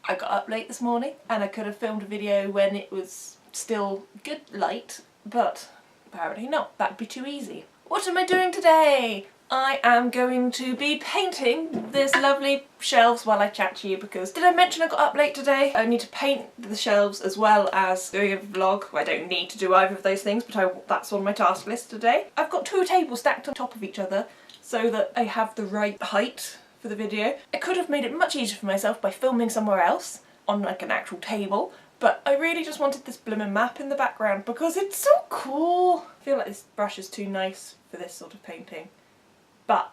I got up late this morning and I could have filmed a video when it was still good light, but apparently not. That'd be too easy. What am I doing today? I am going to be painting this lovely shelves while I chat to you because did I mention I got up late today? I need to paint the shelves as well as doing a vlog. I don't need to do either of those things, but that's on my task list today. I've got two tables stacked on top of each other so that I have the right height for the video. I could have made it much easier for myself by filming somewhere else on like an actual table, but I really just wanted this blooming map in the background because it's so cool. I feel like this brush is too nice for this sort of painting, but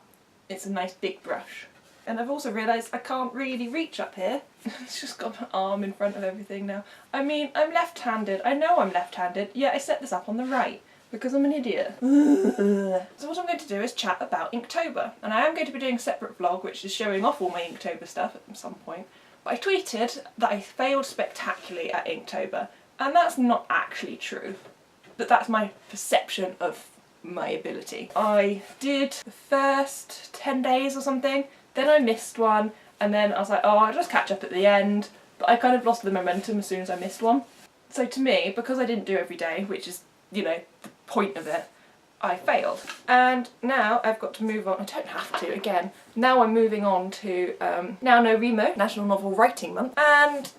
it's a nice big brush. And I've also realised I can't really reach up here. It's just got my arm in front of everything now. I mean, I'm left-handed. I know I'm left-handed, yet I set this up on the right because I'm an idiot. So what I'm going to do is chat about Inktober, and I am going to be doing a separate vlog which is showing off all my Inktober stuff at some point. But I tweeted that I failed spectacularly at Inktober, and that's not actually true. But that's my perception of my ability. I did the first 10 days or something, then I missed one, and then I was like, oh, I'll just catch up at the end, but I kind of lost the momentum as soon as I missed one. So to me, because I didn't do every day, which is, you know, the point of it, I failed. And now I've got to move on. I don't have to, again. Now I'm moving on to NaNoWriMo, National Novel Writing Month, and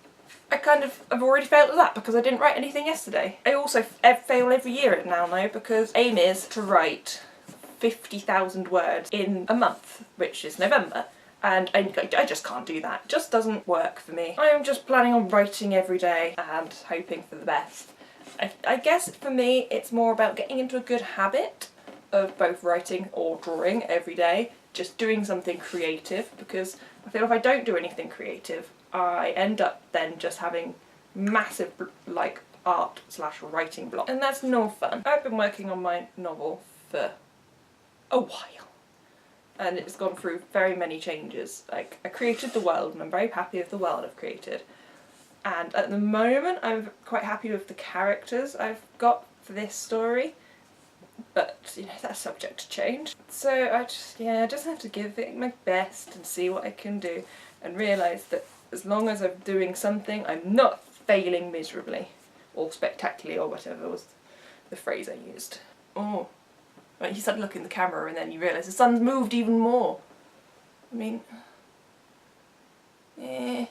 I've already failed at that because I didn't write anything yesterday. I also fail every year at NaNo because aim is to write 50,000 words in a month, which is November. And I just can't do that. It just doesn't work for me. I'm just planning on writing every day and hoping for the best. I guess for me it's more about getting into a good habit of both writing or drawing every day, just doing something creative, because I feel if I don't do anything creative I end up then just having massive like art/writing block, and that's no fun. I've been working on my novel for a while and it's gone through very many changes. Like, I created the world and I'm very happy with the world I've created, and at the moment I'm quite happy with the characters I've got for this story, but you know, that's subject to change. So I just have to give it my best and see what I can do and realise that as long as I'm doing something, I'm not failing miserably or spectacularly or whatever was the phrase I used. Oh, right, you start to look in the camera and then you realise the sun's moved even more. I mean, oh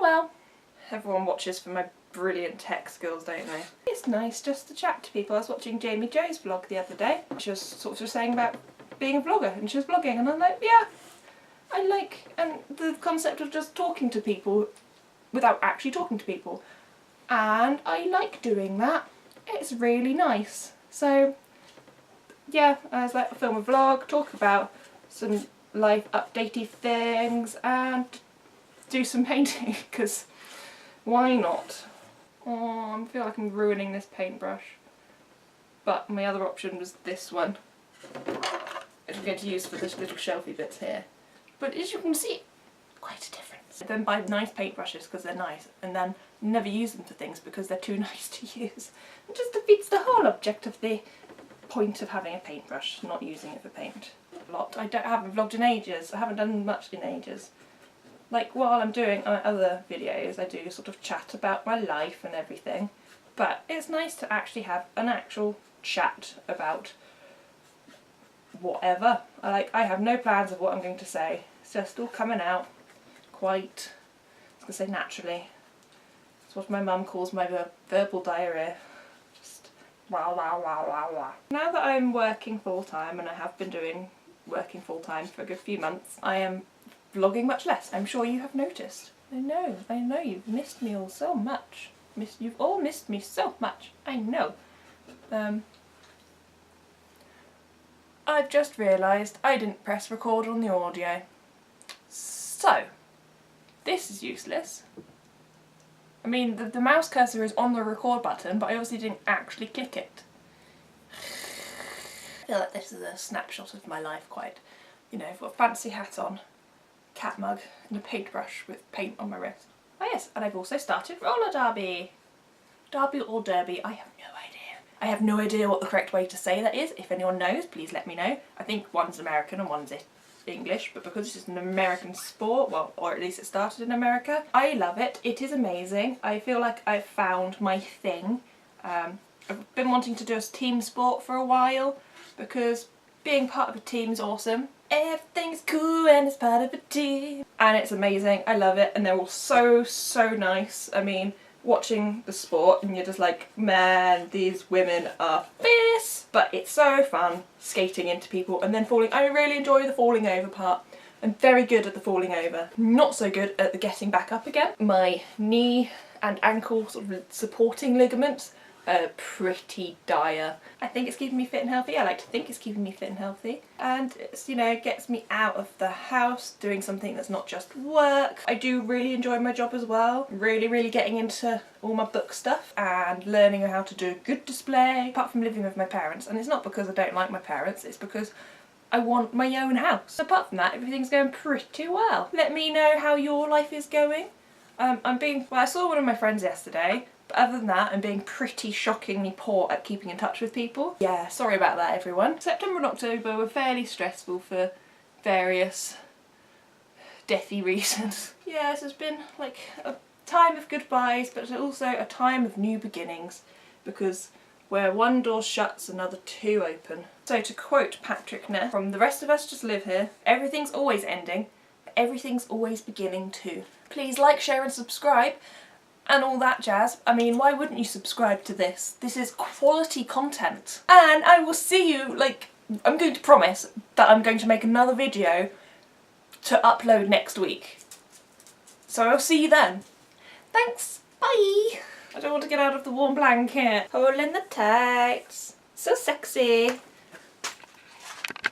well. Everyone watches for my brilliant tech skills, don't they? It's nice just to chat to people. I was watching Jamie Jo's vlog the other day. She was sort of saying about being a vlogger, and she was vlogging, and I'm like, yeah, I like, and the concept of just talking to people without actually talking to people, and I like doing that. It's really nice. So yeah, I was like, I'll film a vlog, talk about some life updatey things, and do some painting, because why not? Oh, I feel like I'm ruining this paintbrush. But my other option was this one, which I'm going to use for this little shelfy bits here. But as you can see, quite a difference. I then buy nice paintbrushes because they're nice, and then never use them for things because they're too nice to use. It just defeats the whole object of the point of having a paintbrush, not using it for paint. I haven't vlogged in ages. I haven't done much in ages. Like, while I'm doing other videos, I do sort of chat about my life and everything, but it's nice to actually have an actual chat about whatever. I have no plans of what I'm going to say. It's just all coming out quite, I was going to say naturally. It's what my mum calls my verbal diarrhea. Just wow, wow, wow, wow, wow. Now that I'm working full-time, and I have been working full-time for a good few months, I am vlogging much less. I'm sure you have noticed. I know you've missed me all so much. You've all missed me so much. I know. I've just realised I didn't press record on the audio. So, this is useless. I mean, the mouse cursor is on the record button, but I obviously didn't actually click it. I feel like this is a snapshot of my life, quite. You know, I've got a fancy hat on, cat mug, and a paintbrush with paint on my wrist. Oh yes, and I've also started roller derby. Derby or derby, I have no idea. I have no idea what the correct way to say that is. If anyone knows, please let me know. I think one's American and one's English, but because this is an American sport, well, or at least it started in America, I love it. It is amazing. I feel like I've found my thing. I've been wanting to do a team sport for a while because being part of a team is awesome. Everything's cool when it's part of a team. And it's amazing. I love it. And they're all so, so nice. I mean, watching the sport and you're just like, man, these women are fierce. But it's so fun skating into people and then falling. I really enjoy the falling over part. I'm very good at the falling over. Not so good at the getting back up again. My knee and ankle sort of supporting ligaments are pretty dire. I think it's keeping me fit and healthy. I like to think it's keeping me fit and healthy. And it's, you know, gets me out of the house doing something that's not just work. I do really enjoy my job as well. Really getting into all my book stuff and learning how to do a good display. Apart from living with my parents, and it's not because I don't like my parents, it's because I want my own house. Apart from that, everything's going pretty well. Let me know how your life is going. I saw one of my friends yesterday. But other than that, I'm being pretty shockingly poor at keeping in touch with people. Yeah, sorry about that, everyone. September and October were fairly stressful for various deathy reasons. Yes, it's been like a time of goodbyes, but also a time of new beginnings, because where one door shuts, another two open. So to quote Patrick Ness from The Rest of Us Just Live Here, everything's always ending, but everything's always beginning too. Please like, share and subscribe. And all that jazz. I mean, why wouldn't you subscribe to this? This is quality content. And I will see you, like, I'm going to promise that I'm going to make another video to upload next week. So I'll see you then. Thanks, bye! I don't want to get out of the warm blanket. Holding the tights. So sexy.